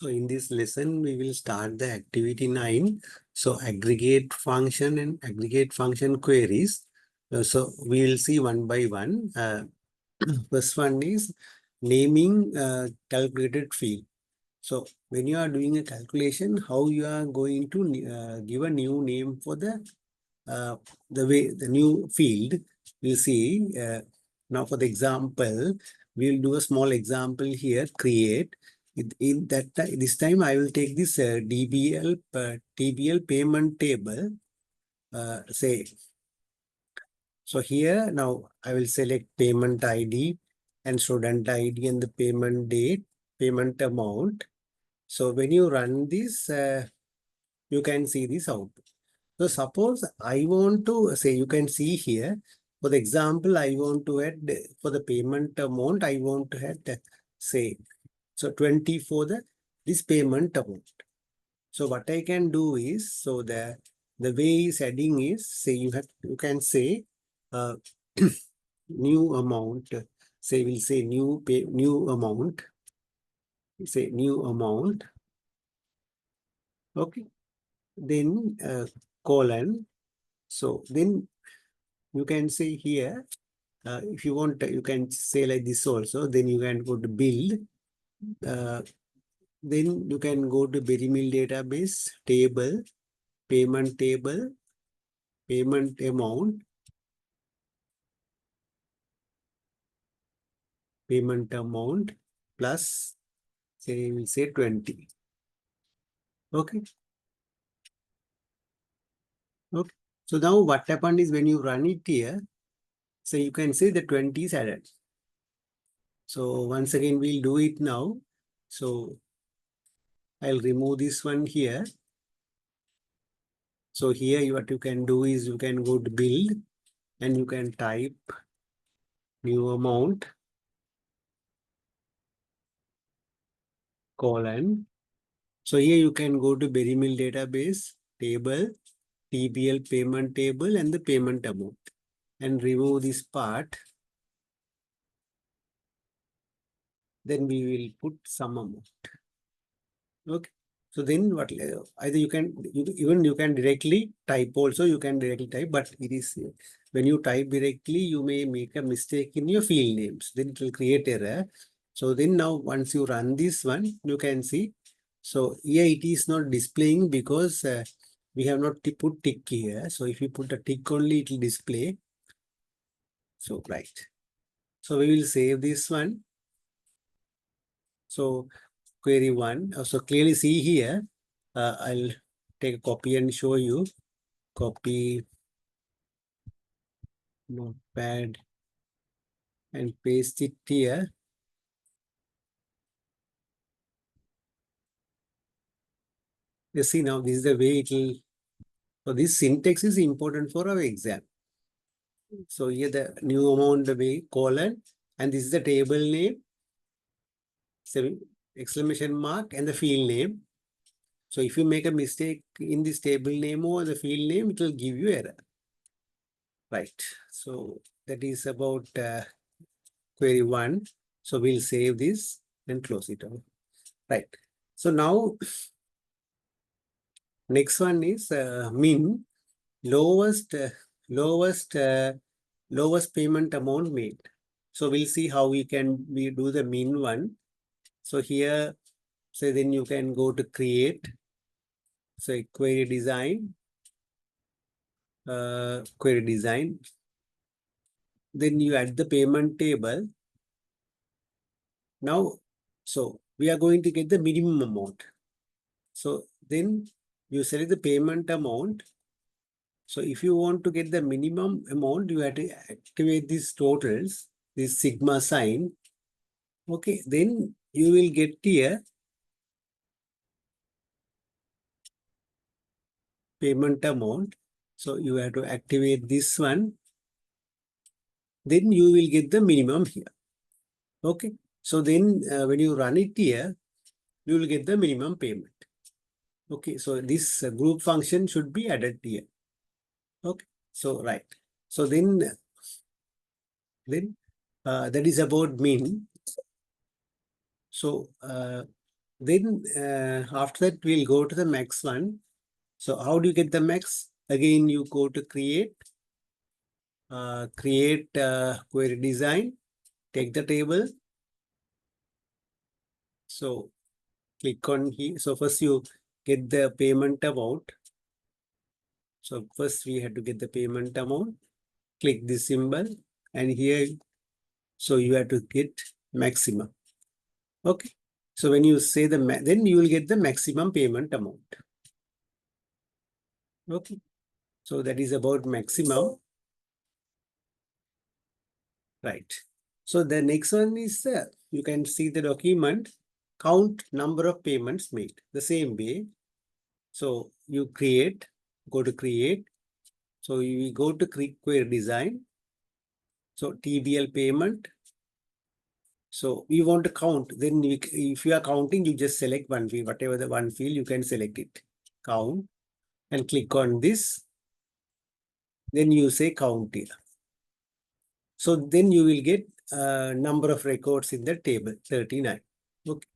So in this lesson, we will start the activity 9. So aggregate function and aggregate function queries. So we will see one by one. First one is naming calculated field. So when you are doing a calculation, how you are going to give a new name for the new field. We'll see. Now for the example, we'll do a small example here, create. In that this time I will take this TBL payment table. Say, so here now I will select payment ID and student ID and the payment date, payment amount. So when you run this, you can see this output. So suppose I want to say, you can see here, for the example, I want to add for the payment amount, I want to add say, so 20 for this payment amount. So what I can do is, so the way is adding is, say you can say new amount, say we'll say new amount, say new amount. Okay. Then colon. So then you can say here, if you want, you can say like this also. Then you can go to build. Then you can go to Berry Mill database, table, payment amount, plus, say we'll say 20. Okay. Okay. So now what happened is when you run it here, so you can see the 20 is added. So once again, we'll do it now. So I'll remove this one here. So here what you can do is you can go to build and you can type new amount, colon. So here you can go to Berry Mill database, table, TBL payment table and the payment amount, and remove this part. Then we will put some amount. Okay. So then what, either you can, even you can directly type also, you can directly type, but it is, when you type directly, you may make a mistake in your field names. Then it will create error. So then now once you run this one, you can see. So here it is not displaying because we have not put tick here. So if you put a tick only, it will display. So right. So we will save this one. So query 1. So clearly see here, I'll take a copy and show you. Copy notepad and paste it here. You see now this is the way it will. So this syntax is important for our exam. So here the new amount, the way colon, and this is the table name, exclamation mark, and the field name. So if you make a mistake in this table name or the field name, it will give you error. Right. So that is about query 1. So we'll save this and close it out. Right. So now next one is min, lowest payment amount made. So we'll see how we do the min one. So here, so then you can go to create. So query design. Then you add the payment table. Now, so we are going to get the minimum amount. So then you select the payment amount. So if you want to get the minimum amount, you have to activate these totals, this sigma sign. Okay, then you will get here payment amount. So you have to activate this one. Then you will get the minimum here. Okay, so then when you run it here, you will get the minimum payment. Okay, so this group function should be added here. Okay, so right. So then that is about min. So Then after that, we'll go to the max one. So how do you get the max? Again, you go to create query design, take the table. So click on here. So first you get the payment amount. So first we have to get the payment amount. Click this symbol and here, so you have to get maximum. Okay. So when you say then you will get the maximum payment amount. Okay. So that is about maximum. Right. So the next one is you can see the document, count number of payments made. The same way. So you go to create. So you go to query design. So TBL payment. So we want to count. Then if you are counting, you just select one field, whatever the one field, you can select it. Count and click on this. Then you say count here. So then you will get number of records in the table, 39. Okay.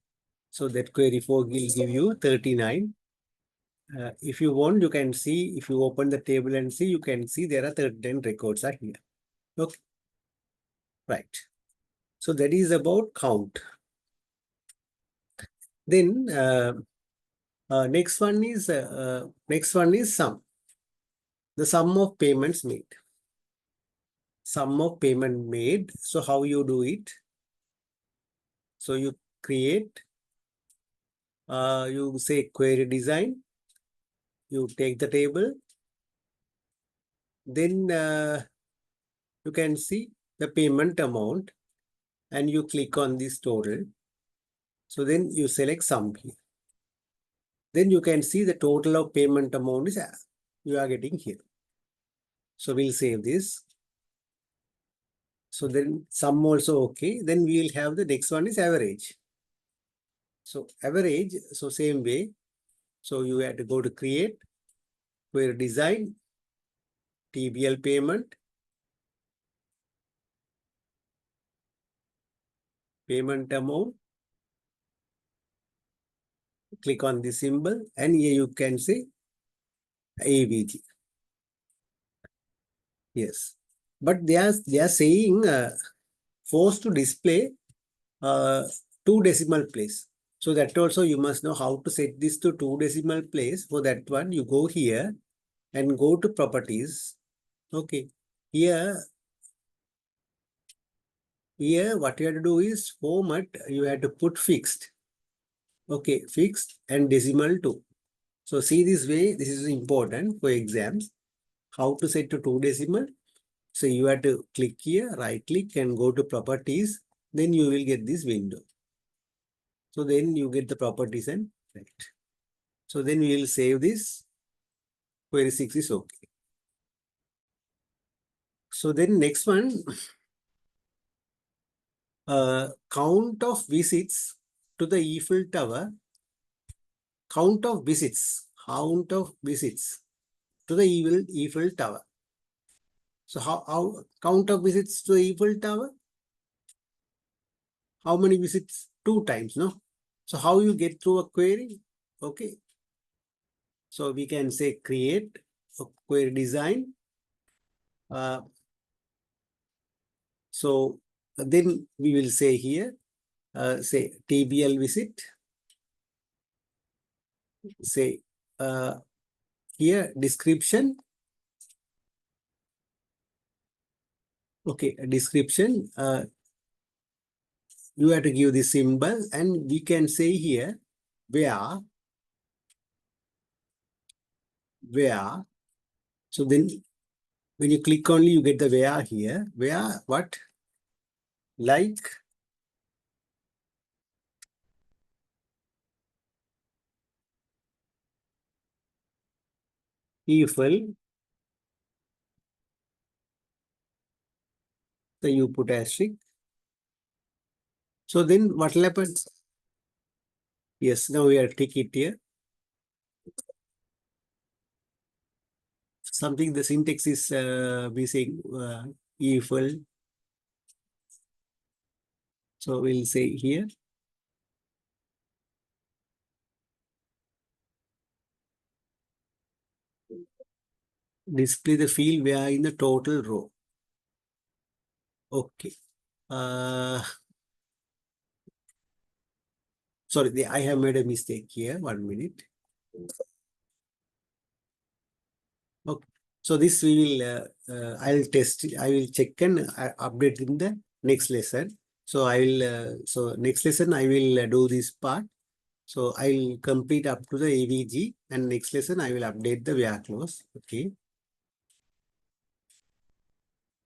So that query 4 will give you 39. If you want, you can see, if you open the table and see, you can see there are 39 records are here. Okay. Right. So that is about count. Then next one is sum. The sum of payments made. Sum of payment made. So how you do it? So you create, you say query design, you take the table, then you can see the payment amount and you click on this total. So then you select sum here. Then you can see the total of payment amount is you are getting here. So we'll save this. So then sum also okay. Then we will have the next one is average. So average, so same way. So you have to go to create, query design, TBL payment, payment amount. Click on the symbol and here you can say AVG. Yes. But they are saying forced to display two decimal place. So that also you must know how to set this to two decimal place. For that one, you go here and go to properties. Okay. Here what you have to do is format, you have to put fixed. Okay, fixed and decimal too. So see this way, this is important for exams. How to set to two decimal. So you have to click here, right click and go to properties. Then you will get this window. So then you get the properties and right. So then we will save this. Query 6 is okay. So then next one, count of visits to the Eiffel Tower. Count of visits to the Eiffel Tower. So how count of visits to the Eiffel Tower? How many visits? 2 times, no? So how you get through a query? Okay. So we can say create a query design. So then we will say here, say TBL visit. Say here description. Okay, a description. You have to give the symbol and we can say here where. So then when you click only, you get the where here. Where what? Like Eiffel. So you put asterisk. So then what will happen? Yes, now we have to take it here. Something the syntax is we saying Eiffel. So we'll say here. display the field where in the total row. Okay. Sorry, I have made a mistake here. 1 minute. Okay. So this we will, I'll test, I will check and update in the next lesson. So I will, so next lesson I will do this part. So I will complete up to the AVG, and next lesson I will update the where clause. Okay.